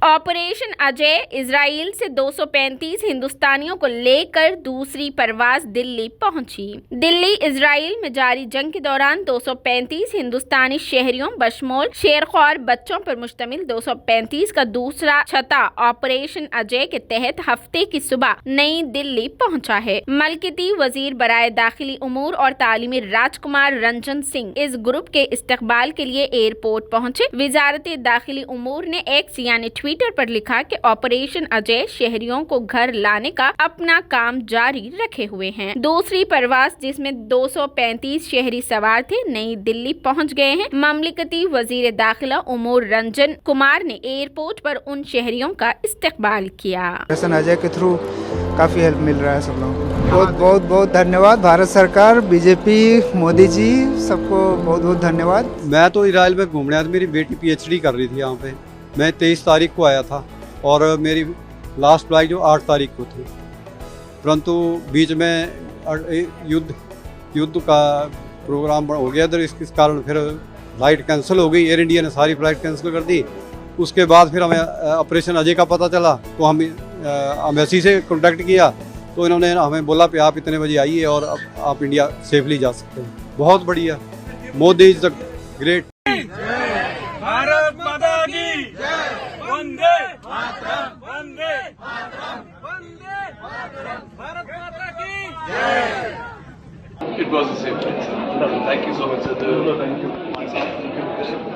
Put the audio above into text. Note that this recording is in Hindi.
ऑपरेशन अजय इजराइल से 235 हिंदुस्तानियों को लेकर दूसरी परवाज दिल्ली पहुंची। दिल्ली इजराइल में जारी जंग के दौरान 235 हिंदुस्तानी शहरियों बशमोल शेरख्वार बच्चों पर मुश्तमिल 235 का दूसरा छता ऑपरेशन अजय के तहत हफ्ते की सुबह नई दिल्ली पहुंचा है। मलकती वजीर बराए दाखिली उमूर और तालीमी राजकुमार रंजन सिंह इस ग्रुप के इस्तकबाल के लिए एयरपोर्ट पहुंचे। वजारत दाखिली उमूर ने एक्स यानी ट्विटर पर लिखा कि ऑपरेशन अजय शहरियों को घर लाने का अपना काम जारी रखे हुए हैं। दूसरी परवाज जिसमें 235 शहरी सवार थे नई दिल्ली पहुंच गए हैं। ममलिकती वजीर दाखिला उमूर रंजन कुमार ने एयरपोर्ट पर उन शहरियों का इस्तकबाल किया। ऑपरेशन अजय के थ्रू काफी हेल्प मिल रहा है सब लोगों को। बहुत बहुत धन्यवाद भारत सरकार, बीजेपी, मोदी जी, सबको बहुत बहुत धन्यवाद। मैं तो इजराइल में घूमने आया था, मेरी बेटी पीएचडी कर रही थी यहाँ पे। मैं 23 तारीख को आया था और मेरी लास्ट फ्लाइट जो 8 तारीख को थी, परंतु बीच में युद्ध का प्रोग्राम हो गया था, इस कारण फिर फ्लाइट कैंसिल हो गई। एयर इंडिया ने सारी फ्लाइट कैंसिल कर दी। उसके बाद फिर हमें ऑपरेशन अजय का पता चला तो हम एम्बेसी से कांटेक्ट किया तो इन्होंने हमें बोला कि आप इतने बजे आइए और आप इंडिया सेफली जा सकते हैं। बहुत बढ़िया, Modi is the great. Bharat माता की जय, वंदे मातरम, वंदे मातरम, वंदे मातरम, भारत माता की जय। It was a safe flight, sir. Thank you so much, sir. Thank you.